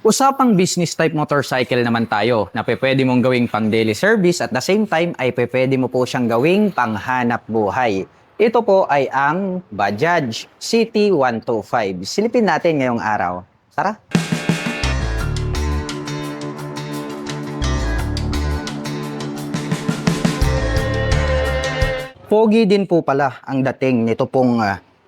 Usapang business type motorcycle naman tayo na pwede mong gawing pang daily service at the same time ay pwede mo po siyang gawing panghanap buhay. Ito po ay ang Bajaj City 125. Silipin natin ngayong araw. Tara! Pogi din po pala ang dating nito pong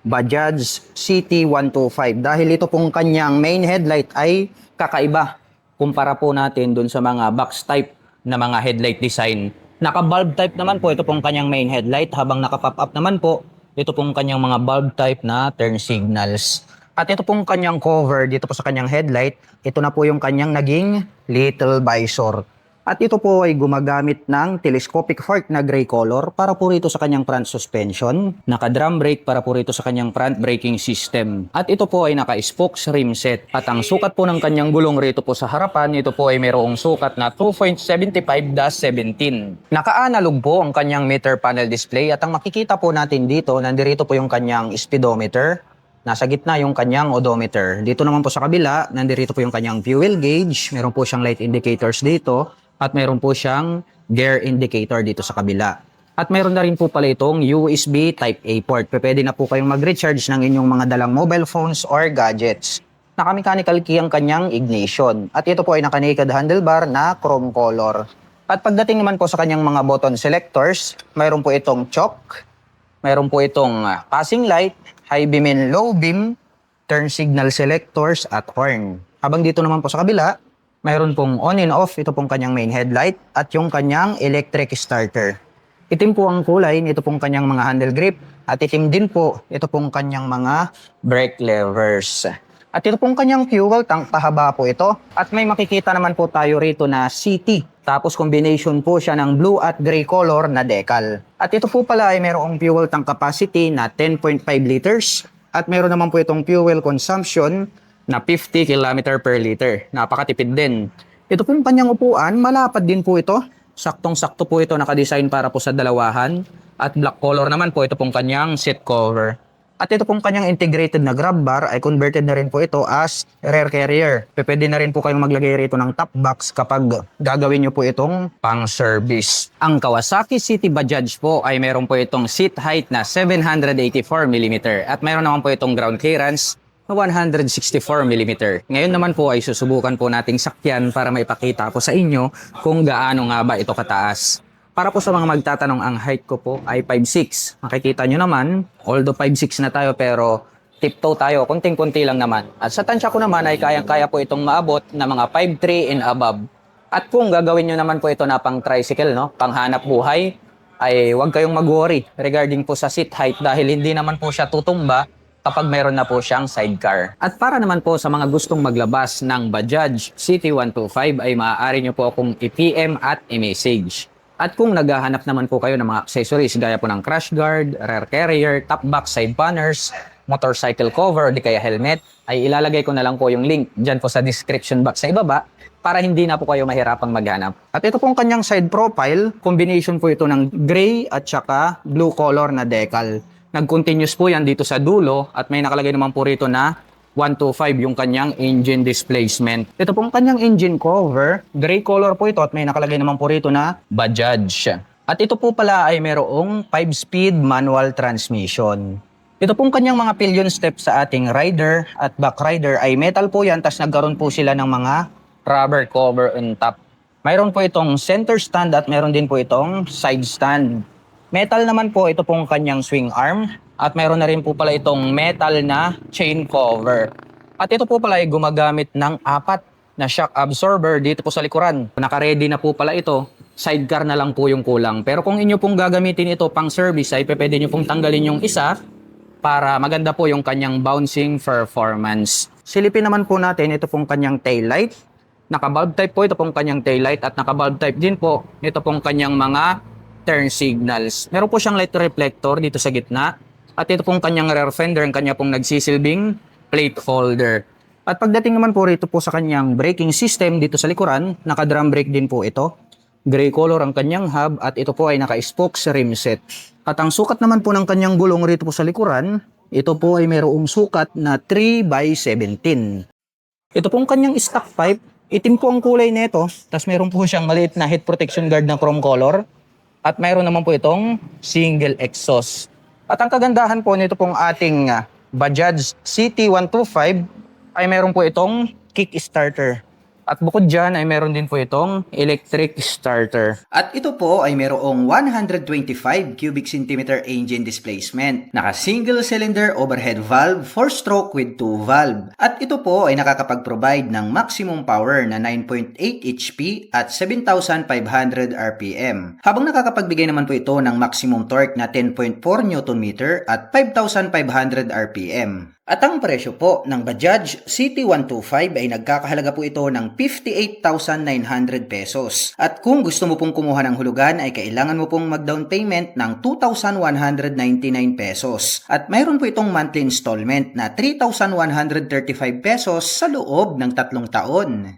Bajaj City 125 dahil ito pong kanyang main headlight ay kakaiba kumpara po natin dun sa mga box type na mga headlight design. Naka-bulb type naman po ito pong kanyang main headlight habang naka-pop up naman po ito pong kanyang mga bulb type na turn signals. At ito pong kanyang cover dito po sa kanyang headlight, ito na po yung kanyang naging little visor. At ito po ay gumagamit ng telescopic fork na gray color para po rito sa kanyang front suspension, naka-drum brake para po rito sa kanyang front braking system. At ito po ay naka-spokes rim set. At ang sukat po ng kanyang gulong rito po sa harapan, ito po ay mayroong sukat na 2.75-17. Naka-analog po ang kanyang meter panel display at ang makikita po natin dito, nandirito po yung kanyang speedometer. Nasa gitna yung kanyang odometer. Dito naman po sa kabila, nandirito po yung kanyang fuel gauge. Meron po siyang light indicators dito. At mayroon po siyang gear indicator dito sa kabila. At mayroon na rin po pala itong USB Type-A port. Pwede na po kayong mag-recharge ng inyong mga dalang mobile phones or gadgets. Naka-mechanical key ang kanyang ignition. At ito po ay naka-naked handlebar na chrome color. At pagdating naman po sa kanyang mga button selectors, mayroon po itong choke, mayroon po itong passing light, high beam and low beam, turn signal selectors at horn. Habang dito naman po sa kabila, mayroon pong on and off, ito pong kanyang main headlight at yung kanyang electric starter. Itim po ang kulay, ito pong kanyang mga handle grip at itim din po, ito pong kanyang mga brake levers. At ito pong kanyang fuel tank, pahaba po ito. At may makikita naman po tayo rito na CT. Tapos combination po siya ng blue at gray color na decal. At ito po pala ay mayroong fuel tank capacity na 10.5 liters. At mayroon naman po itong fuel consumption na 50 km per liter. Napakatipid din. Ito pong kanyang upuan, malapad din po ito. Saktong-sakto po ito nakadesign para po sa dalawahan. At black color naman po ito pong kanyang seat cover. At ito pong kanyang integrated na grab bar ay converted na rin po ito as rear carrier. Pwede na rin po kayong maglagay rito ng top box kapag gagawin nyo po itong pang service. Ang Kawasaki City Bajaj po ay meron po itong seat height na 784mm at meron naman po itong ground clearance 164mm. Ngayon naman po ay susubukan po nating sakyan para maipakita ko sa inyo kung gaano nga ba ito kataas. Para po sa mga magtatanong, ang height ko po ay 5'6". Makikita nyo naman, although 5'6 na tayo pero tiptoe tayo, konting-konti lang naman. At sa tansya ko naman ay kayang-kaya po itong maabot na mga 5'3 and above. At kung gagawin nyo naman po ito na pang tricycle, no, pang hanap buhay, ay huwag kayong mag-worry regarding po sa seat height dahil hindi naman po siya tutumba kapag mayroon na po siyang sidecar. At para naman po sa mga gustong maglabas ng Bajaj City 125 ay maaari nyo po akong i-PM at i-message. At kung naghahanap naman po kayo ng mga accessories gaya po ng crash guard, rear carrier, top box, side banners, motorcycle cover o di kaya helmet, ay ilalagay ko na lang po yung link dyan po sa description box sa ibaba para hindi na po kayo mahirapang maghanap. At ito pong kanyang side profile, combination po ito ng gray at saka blue color na decal. Nag-continuous po yan dito sa dulo at may nakalagay naman po rito na 125 yung kanyang engine displacement. Ito pong kanyang engine cover, gray color po ito at may nakalagay naman po rito na Bajaj. At ito po pala ay mayroong 5-speed manual transmission. Ito pong kanyang mga pillion step sa ating rider at back rider ay metal po yan, tas nagkaroon po sila ng mga rubber cover on top. Mayroon po itong center stand at mayroon din po itong side stand. Metal naman po ito pong kanyang swing arm at mayroon na rin po pala itong metal na chain cover. At ito po pala ay gumagamit ng 4 na shock absorber dito po sa likuran. Naka-ready na po pala ito, sidecar na lang po yung kulang. Pero kung inyo pong gagamitin ito pang service ay pwede nyo pong tanggalin yung isa para maganda po yung kanyang bouncing performance. Silipin naman po natin ito pong kanyang taillight. Naka-bulb type po ito pong kanyang taillight at naka-bulb type din po ito pong kanyang mga turn signals. Meron po siyang light reflector dito sa gitna. At ito pong kanyang rear fender, ang kanya pong nagsisilbing plate holder. At pagdating naman po rito po sa kanyang braking system dito sa likuran, naka-drum brake din po ito. Gray color ang kanyang hub at ito po ay naka-spokes rim set. At ang sukat naman po ng kanyang gulong rito po sa likuran, ito po ay mayroong sukat na 3/17. Ito pong kanyang stock pipe, itim po ang kulay nito, tapos meron po siyang maliit na head protection guard na chrome color, at mayroon naman po itong single exhaust. At ang kagandahan po nito pong ating Bajaj CT125 ay meron po itong kick starter. At bukod dyan ay meron din po itong electric starter. At ito po ay merong 125 cubic centimeter engine displacement. Naka single cylinder overhead valve 4-stroke with 2 valve. At ito po ay nakakapag-provide ng maximum power na 9.8 HP at 7,500 RPM. Habang nakakapagbigay naman po ito ng maximum torque na 10.4 Nm at 5,500 RPM. At ang presyo po ng Bajaj CT125 ay nagkakahalaga po ito ng 58,900 pesos. At kung gusto mo pong kumuha ng hulugan ay kailangan mo pong mag-down payment ng 2,199 pesos. At mayroon po itong monthly installment na 3,135 pesos sa loob ng 3 taon.